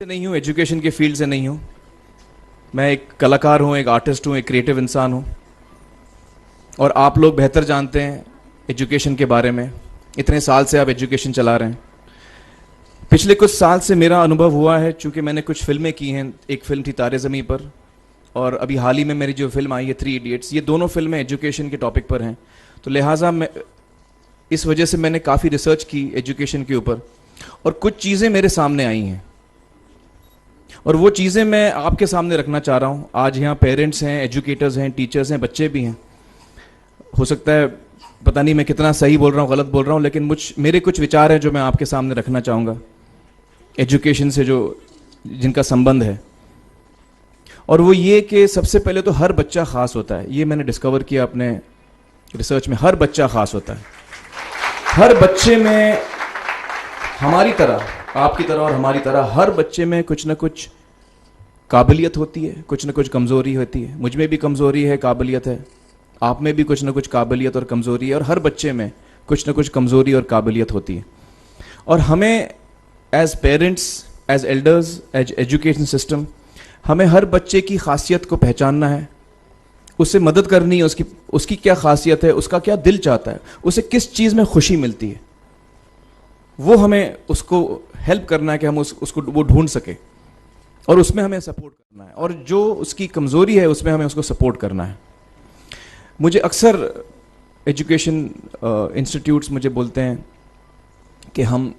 से नहीं हूँ, एजुकेशन के फील्ड से नहीं हूँ। मैं एक कलाकार हूँ, एक आर्टिस्ट हूँ, एक क्रिएटिव इंसान हूँ। और आप लोग बेहतर जानते हैं एजुकेशन के बारे में। इतने साल से आप एजुकेशन चला रहे हैं। पिछले कुछ साल से मेरा अनुभव हुआ है, चूँकि मैंने कुछ फिल्में की हैं। एक फिल्म थी तारे ज़मीं पर, और अभी हाल ही में मेरी जो फिल्म आई है 3 इडियट्स, ये दोनों फिल्में एजुकेशन के टॉपिक पर हैं। तो लिहाजा मैं इस वजह से मैंने काफ़ी रिसर्च की एजुकेशन के ऊपर, और कुछ चीज़ें मेरे सामने आई हैं और वो चीज़ें मैं आपके सामने रखना चाह रहा हूँ। आज यहाँ पेरेंट्स हैं, एजुकेटर्स हैं, टीचर्स हैं, बच्चे भी हैं। हो सकता है पता नहीं मैं कितना सही बोल रहा हूँ, गलत बोल रहा हूँ, लेकिन मेरे कुछ विचार हैं जो मैं आपके सामने रखना चाहूँगा एजुकेशन से जिनका संबंध है। और वो ये कि सबसे पहले तो हर बच्चा ख़ास होता है। ये मैंने डिस्कवर किया अपने रिसर्च में। हर बच्चा ख़ास होता है। हर बच्चे में हमारी तरह, आपकी तरह और हमारी तरह, हर बच्चे में कुछ ना कुछ काबिलियत होती है, कुछ ना कुछ कमज़ोरी होती है। मुझ में भी कमज़ोरी है, काबिलियत है। आप में भी कुछ ना कुछ काबिलियत और कमज़ोरी है, और हर बच्चे में कुछ ना कुछ कमज़ोरी और काबिलियत होती है। और हमें as parents, as elders, as education system, हमें हर बच्चे की खासियत को पहचानना है, उससे मदद करनी है। उसकी क्या खासियत है, उसका क्या दिल चाहता है, उसे किस चीज़ में खुशी मिलती है, वो हमें उसको हेल्प करना है कि हम उसको वो ढूंढ सके, और उसमें हमें सपोर्ट करना है। और जो उसकी कमज़ोरी है उसमें हमें उसको सपोर्ट करना है। मुझे अक्सर एजुकेशन इंस्टीट्यूट्स मुझे बोलते हैं कि हम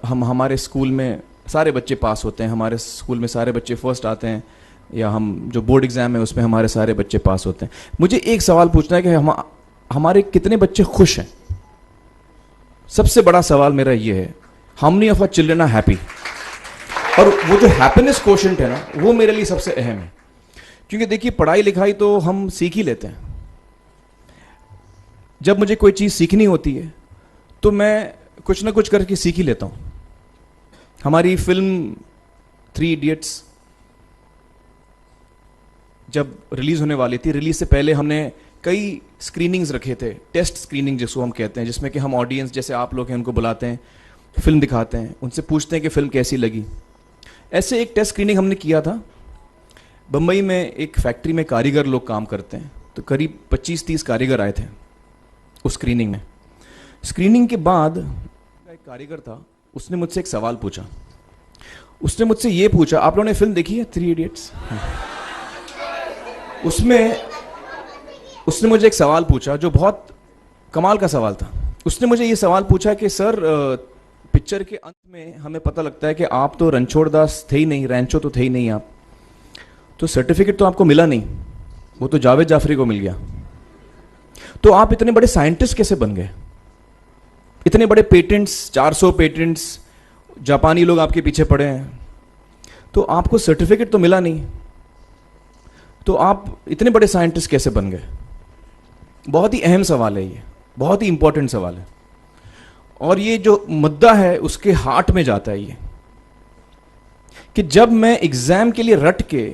हमारे स्कूल में सारे बच्चे पास होते हैं, हमारे स्कूल में सारे बच्चे फर्स्ट आते हैं, या हम जो बोर्ड एग्ज़ाम है उसमें हमारे सारे बच्चे पास होते हैं। मुझे एक सवाल पूछना है कि हमारे कितने बच्चे खुश हैं। सबसे बड़ा सवाल मेरा ये है, how many of our children are happy. और वो जो हैप्पीनेस कोशेंट है ना, वो मेरे लिए सबसे अहम है। क्योंकि देखिए, पढ़ाई लिखाई तो हम सीख ही लेते हैं। जब मुझे कोई चीज़ सीखनी होती है तो मैं कुछ ना कुछ करके सीख ही लेता हूँ। हमारी फिल्म 3 इडियट्स जब रिलीज़ होने वाली थी, रिलीज़ से पहले हमने कई स्क्रीनिंग्स रखे थे, टेस्ट स्क्रीनिंग जिसको हम कहते हैं, जिसमें कि हम ऑडियंस जैसे आप लोग हैं उनको बुलाते हैं, फिल्म दिखाते हैं, उनसे पूछते हैं कि फ़िल्म कैसी लगी। ऐसे एक टेस्ट स्क्रीनिंग हमने किया था। बम्बई में एक फैक्ट्री में कारीगर लोग काम करते हैं, तो करीब 25-30 कारीगर आए थे उस स्क्रीनिंग में। स्क्रीनिंग के बाद एक कारीगर था, उसने मुझसे एक सवाल पूछा। उसने मुझसे ये पूछा, आप लोगों ने फिल्म देखी है 3 इडियट्स? उसने मुझे एक सवाल पूछा जो बहुत कमाल का सवाल था। उसने मुझे ये सवाल पूछा कि सर, पिक्चर के अंत में हमें पता लगता है कि आप तो रणछोड़ दास थे ही नहीं, रैंचो तो थे ही नहीं आप, तो सर्टिफिकेट तो आपको मिला नहीं, वो तो जावेद जाफरी को मिल गया। तो आप इतने बड़े साइंटिस्ट कैसे बन गए? इतने बड़े पेटेंट्स, 400 पेटेंट्स, जापानी लोग आपके पीछे पड़े हैं, तो आपको सर्टिफिकेट तो मिला नहीं, तो आप इतने बड़े साइंटिस्ट कैसे बन गए? बहुत ही अहम सवाल है ये, बहुत ही इंपॉर्टेंट सवाल है। और ये जो मुद्दा है उसके हार्ट में जाता है ये, कि जब मैं एग्जाम के लिए रट के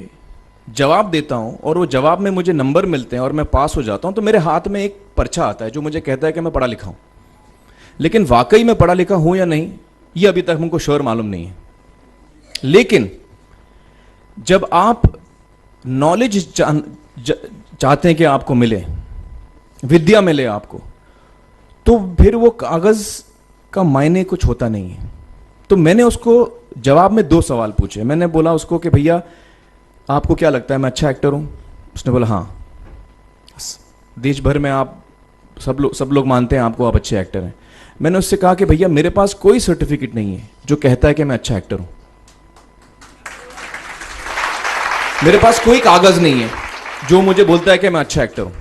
जवाब देता हूं और वो जवाब में मुझे नंबर मिलते हैं और मैं पास हो जाता हूं, तो मेरे हाथ में एक पर्चा आता है जो मुझे कहता है कि मैं पढ़ा लिखा हूं। लेकिन वाकई मैं पढ़ा लिखा हूं या नहीं, ये अभी तक हमको श्योर मालूम नहीं है। लेकिन जब आप नॉलेज चाहते हैं कि आपको मिले, विद्या मिले आपको, तो फिर वो कागज का मायने कुछ होता नहीं है। तो मैंने उसको जवाब में 2 सवाल पूछे। मैंने बोला उसको कि भैया, आपको क्या लगता है मैं अच्छा एक्टर हूं? उसने बोला हाँ, देश भर में आप सब लोग मानते हैं आपको, आप अच्छे एक्टर हैं। मैंने उससे कहा कि भैया, मेरे पास कोई सर्टिफिकेट नहीं है जो कहता है कि मैं अच्छा एक्टर हूं। मेरे पास कोई कागज नहीं है जो मुझे बोलता है कि मैं अच्छा एक्टर हूं।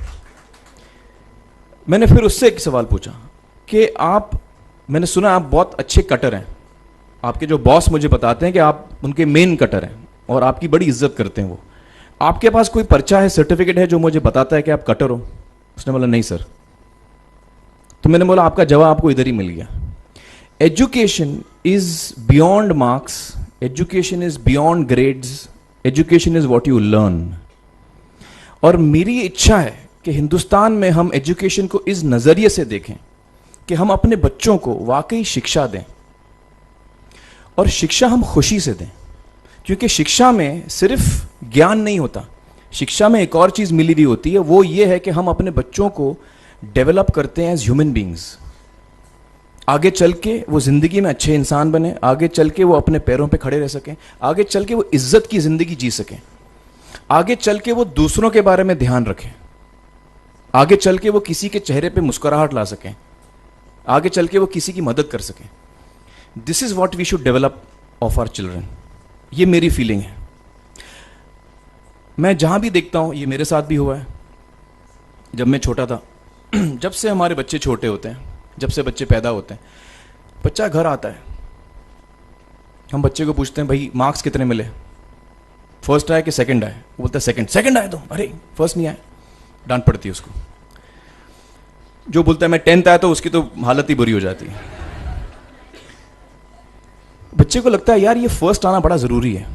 मैंने फिर उससे एक सवाल पूछा कि मैंने सुना आप बहुत अच्छे कटर हैं, आपके जो बॉस मुझे बताते हैं कि आप उनके मेन कटर हैं और आपकी बड़ी इज्जत करते हैं वो। आपके पास कोई पर्चा है, सर्टिफिकेट है जो मुझे बताता है कि आप कटर हो? उसने बोला नहीं सर। तो मैंने बोला आपका जवाब आपको इधर ही मिल गया। Education is beyond marks, education is beyond grades, education is what you learn. और मेरी इच्छा है कि हिंदुस्तान में हम एजुकेशन को इस नज़रिए से देखें कि हम अपने बच्चों को वाकई शिक्षा दें, और शिक्षा हम खुशी से दें। क्योंकि शिक्षा में सिर्फ ज्ञान नहीं होता, शिक्षा में एक और चीज़ मिली हुई होती है, वो ये है कि हम अपने बच्चों को डेवलप करते हैं एज ह्यूमन बींग्स। आगे चल के वो ज़िंदगी में अच्छे इंसान बने, आगे चल के वो अपने पैरों पे खड़े रह सकें, आगे चल के वो इज्जत की ज़िंदगी जी सकें, आगे चल के वो दूसरों के बारे में ध्यान रखें, आगे चल के वो किसी के चेहरे पे मुस्कुराहट ला सकें, आगे चल के वो किसी की मदद कर सकें। This is what we should develop of our children. ये मेरी फीलिंग है। मैं जहाँ भी देखता हूँ, ये मेरे साथ भी हुआ है जब मैं छोटा था। जब से हमारे बच्चे छोटे होते हैं, जब से बच्चे पैदा होते हैं, बच्चा घर आता है, हम बच्चे को पूछते हैं भाई मार्क्स कितने मिले, फर्स्ट आया कि सेकंड आया? वो बोलता है सेकंड। सेकंड आया तो अरे फर्स्ट नहीं आया, डांट पड़ती है उसको। जो बोलता है मैं 10th आया तो उसकी तो हालत ही बुरी हो जाती है। बच्चे को लगता है यार ये फर्स्ट आना बड़ा जरूरी है।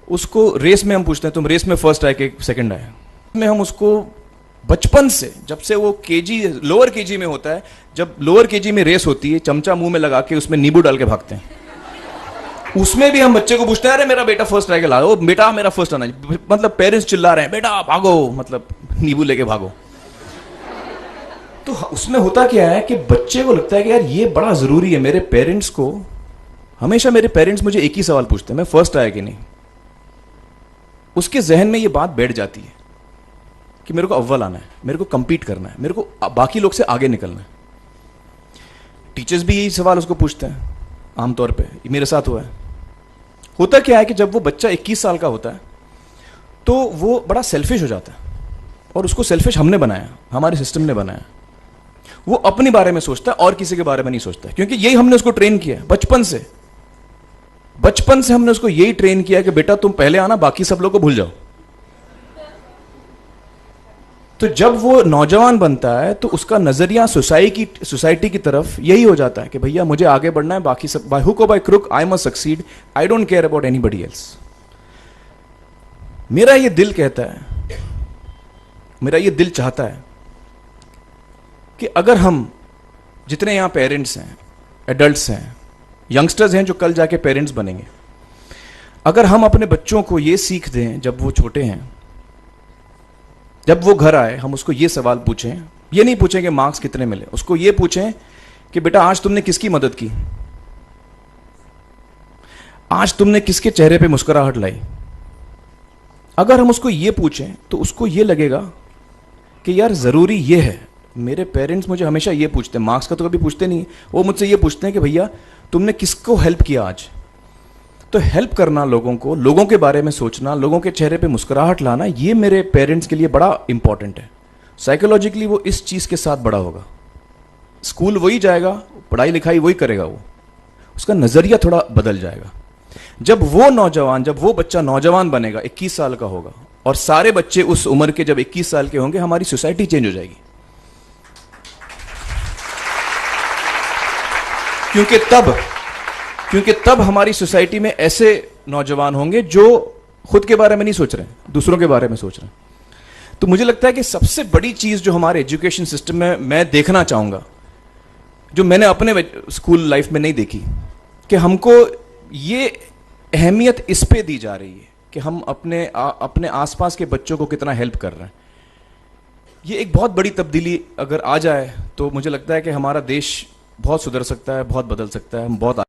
उसको रेस में हम पूछते हैं तुम रेस में फर्स्ट आए कि सेकंड आए? में हम उसको बचपन से, जब से वो केजी लोअर केजी में होता है, जब लोअर केजी में रेस होती है, चमचा मुंह में लगा के उसमें नींबू डाल के भागते हैं। उसमें भी हम बच्चे को पूछते हैं अरे मेरा बेटा फर्स्ट आएगा, ला, ओ बेटा मेरा फर्स्ट आना, मतलब पेरेंट्स चिल्ला रहे हैं बेटा भागो, मतलब नींबू लेके भागो। तो उसमें होता क्या है कि बच्चे को लगता है कि यार ये बड़ा जरूरी है। मेरे पेरेंट्स को हमेशा, मेरे पेरेंट्स मुझे एक ही सवाल पूछते हैं, मैं फर्स्ट आया कि नहीं। उसके जहन में ये बात बैठ जाती है कि मेरे को अव्वल आना है, मेरे को कंपीट करना है, मेरे को बाकी लोग से आगे निकलना है। टीचर्स भी यही सवाल उसको पूछते हैं आमतौर पे, मेरे साथ हुआ है। होता क्या है कि जब वो बच्चा 21 साल का होता है तो वो बड़ा सेल्फिश हो जाता है, और उसको सेल्फिश हमने बनाया, हमारे सिस्टम ने बनाया। वो अपने बारे में सोचता है और किसी के बारे में नहीं सोचता, क्योंकि यही हमने उसको ट्रेन किया बचपन से। बचपन से हमने उसको यही ट्रेन किया कि बेटा तुम पहले आना, बाकी सब लोग को भूल जाओ। तो जब वो नौजवान बनता है तो उसका नजरिया सोसाइटी की तरफ यही हो जाता है कि भैया मुझे आगे बढ़ना है, बाकी सब बाय हुक और by crook I must succeed, I don't care about anybody else. मेरा ये दिल कहता है, मेरा ये दिल चाहता है कि अगर हम जितने यहां पेरेंट्स हैं, एडल्ट्स हैं, यंगस्टर्स हैं जो कल जाके पेरेंट्स बनेंगे, अगर हम अपने बच्चों को ये सीख दें जब वो छोटे हैं, जब वो घर आए हम उसको ये सवाल पूछें, ये नहीं पूछें कि मार्क्स कितने मिले, उसको ये पूछें कि बेटा आज तुमने किसकी मदद की, आज तुमने किसके चेहरे पे मुस्कुराहट लाई। अगर हम उसको ये पूछें तो उसको ये लगेगा कि यार जरूरी ये है। मेरे पेरेंट्स मुझे हमेशा ये पूछते हैं, मार्क्स का तो कभी पूछते नहीं, वो मुझसे ये पूछते हैं कि भैया तुमने किसको हेल्प किया आज। तो हेल्प करना लोगों को, लोगों के बारे में सोचना, लोगों के चेहरे पे मुस्कुराहट लाना, ये मेरे पेरेंट्स के लिए बड़ा इंपॉर्टेंट है। साइकोलॉजिकली वो इस चीज़ के साथ बड़ा होगा। स्कूल वही जाएगा, पढ़ाई लिखाई वही करेगा, वो उसका नज़रिया थोड़ा बदल जाएगा। जब वो बच्चा नौजवान बनेगा, 21 साल का होगा, और सारे बच्चे उस उम्र के जब 21 साल के होंगे, हमारी सोसाइटी चेंज हो जाएगी। क्योंकि तब हमारी सोसाइटी में ऐसे नौजवान होंगे जो खुद के बारे में नहीं सोच रहे हैं, दूसरों के बारे में सोच रहे हैं। तो मुझे लगता है कि सबसे बड़ी चीज जो हमारे एजुकेशन सिस्टम में मैं देखना चाहूंगा, जो मैंने अपने स्कूल लाइफ में नहीं देखी, कि हमको ये अहमियत इस पे दी जा रही है कि हम अपने आसपास के बच्चों को कितना हेल्प कर रहे हैं। ये एक बहुत बड़ी तब्दीली अगर आ जाए तो मुझे लगता है कि हमारा देश बहुत सुधर सकता है, बहुत बदल सकता है, हम बहुत